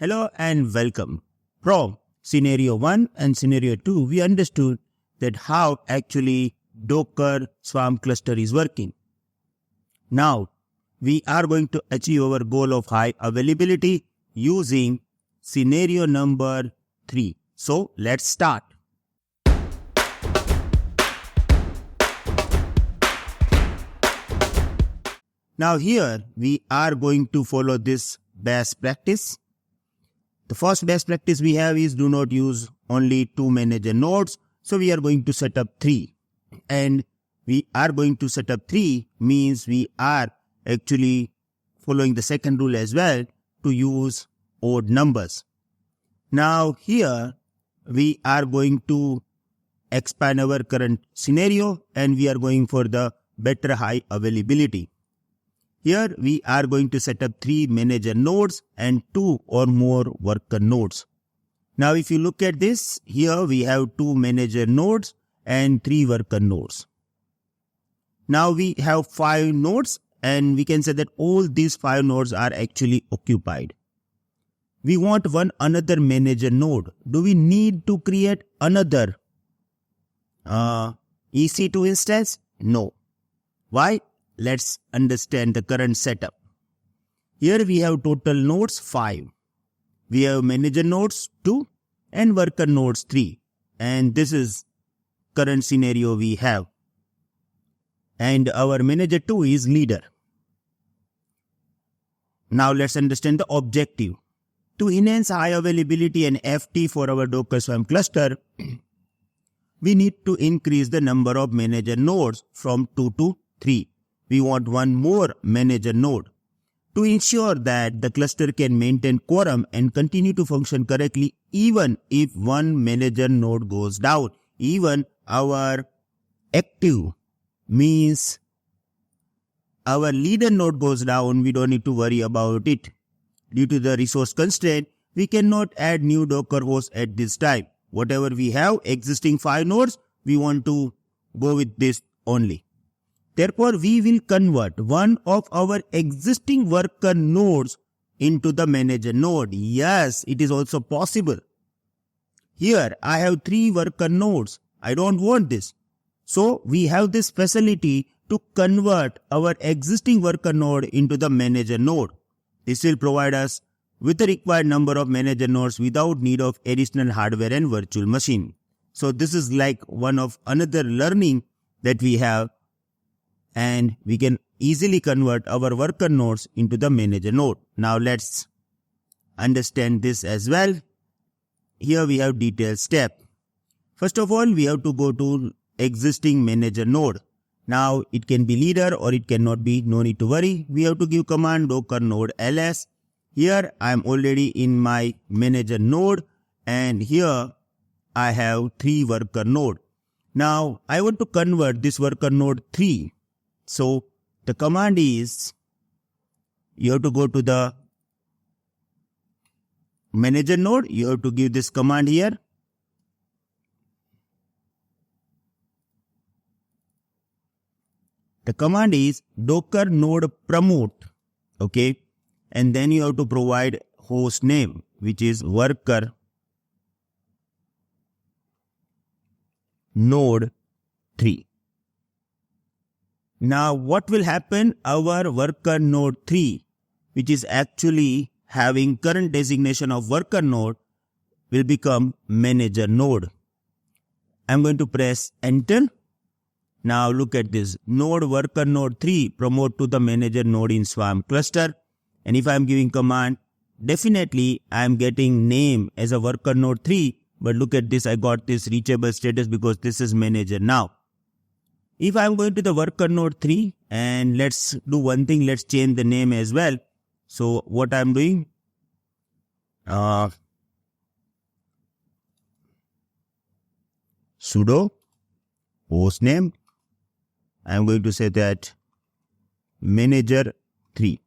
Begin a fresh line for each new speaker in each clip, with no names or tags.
Hello and welcome. From scenario 1 and scenario 2, we understood that how actually Docker Swarm cluster is working. Now, we are going to achieve our goal of high availability using scenario number 3. So, let's start. Now here, we are going to follow this best practice. The first best practice we have is do not use only 2 manager nodes. So we are going to set up 3. And we are going to set up 3 means we are actually following the second rule as well to use odd numbers. Now here we are going to expand our current scenario and we are going for the better high availability. Here we are going to set up 3 manager nodes and 2 or more worker nodes. Now if you look at this, here we have 2 manager nodes and 3 worker nodes. Now we have 5 nodes and we can say that all these 5 nodes are actually occupied. We want one another manager node. Do we need to create another EC2 instance? No. Why? Let's understand the current setup. Here we have total nodes 5. We have manager nodes 2 and worker nodes 3. And this is current scenario we have. And our manager 2 is leader. Now let's understand the objective. To enhance high availability and FT for our Docker Swarm cluster, we need to increase the number of manager nodes from 2 to 3. We want one more manager node. To ensure that the cluster can maintain quorum and continue to function correctly even if one manager node goes down. Even our active means our leader node goes down, we don't need to worry about it. Due to the resource constraint, we cannot add new Docker hosts at this time. Whatever we have, existing 5 nodes, we want to go with this only. Therefore, we will convert one of our existing worker nodes into the manager node. Yes, it is also possible. Here, I have 3 worker nodes. I don't want this. So, we have this facility to convert our existing worker node into the manager node. This will provide us with the required number of manager nodes without need of additional hardware and virtual machine. So, this is like one of another learning that we have. And we can easily convert our worker nodes into the manager node. Now let's understand this as well. Here we have detailed step. First of all, we have to go to existing manager node. Now it can be leader or it cannot be, no need to worry. We have to give command docker node ls. Here I am already in my manager node and here I have 3 worker node. Now I want to convert this worker node 3. So, the command is, you have to go to the manager node, you have to give this command here. The command is docker node promote, okay, and then you have to provide host name, which is worker node 3. Now what will happen? Our worker node 3, which is actually having current designation of worker node, will become manager node. I'm going to press enter. Now look at this. Node worker node 3 promote to the manager node in Swarm cluster. And if I'm giving command, definitely I'm getting name as a worker node 3. But look at this, I got this reachable status because this is manager now. If I'm going to the worker node 3 and let's do one thing, let's change the name as well. So what I'm doing, sudo host name, I'm going to say that manager 3.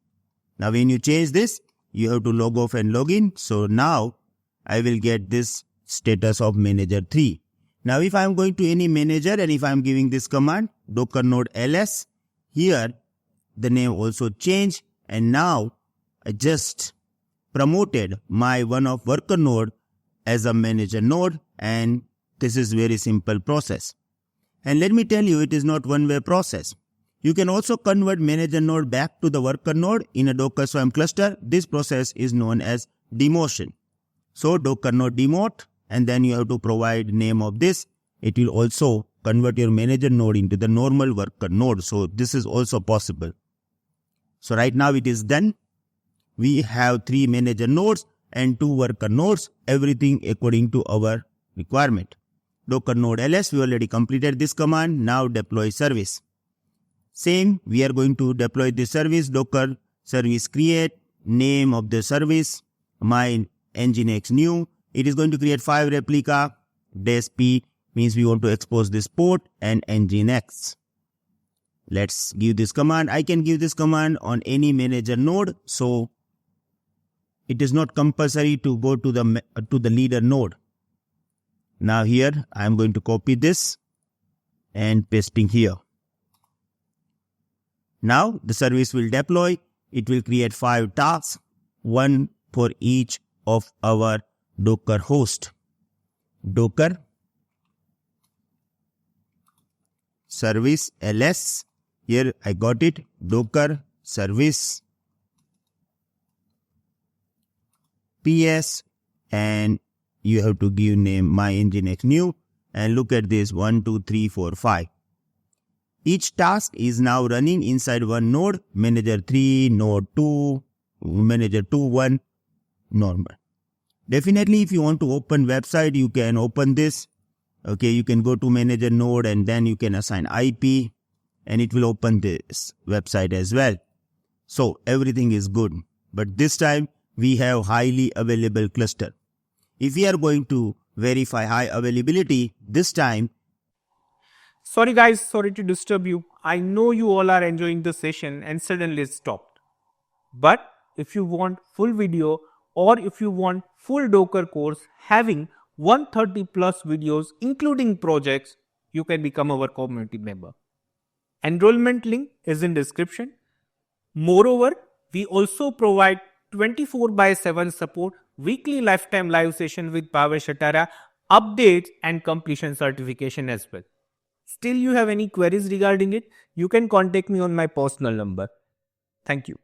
Now when you change this, you have to log off and log in. So now I will get this status of manager 3. Now if I am going to any manager and if I am giving this command docker node ls, here the name also change and now I just promoted my one of worker node as a manager node, and this is very simple process. And let me tell you, it is not one-way process. You can also convert manager node back to the worker node in a Docker Swarm cluster. This process is known as demotion. So Docker node demote, and then you have to provide name of this. It will also convert your manager node into the normal worker node. So this is also possible. So right now it is done. We have 3 manager nodes and 2 worker nodes, everything according to our requirement. Docker node ls, we already completed this command. Now deploy service. Same, we are going to deploy this service. Docker service create, name of the service, my nginx new. It is going to create 5 replica. -p means we want to expose this port and nginx. Let's give this command. I can give this command on any manager node, so it is not compulsory to go to the leader node. Now here I am going to copy this and pasting here. Now the service will deploy. It will create 5 tasks, one for each of our Docker host. Docker service ls. Here I got it. Docker service ps, and you have to give name my nginx new, and look at this 1 2 3 4 5. Each task is now running inside one node, manager 3, node 2, manager 2, 1, normal. Definitely if you want to open website, you can open this. Okay, you can go to manager node and then you can assign IP and it will open this website as well. So everything is good. But this time we have highly available cluster. If we are going to verify high availability, this time.
Sorry guys, sorry to disturb you. I know you all are enjoying the session and suddenly it stopped. But if you want full video or if you want full Docker course having 130 plus videos including projects, you can become our community member. Enrollment link is in description. Moreover, we also provide 24/7 support, weekly lifetime live session with Bhavesh Atara, updates and completion certification as well. Still you have any queries regarding it, you can contact me on my personal number. Thank you.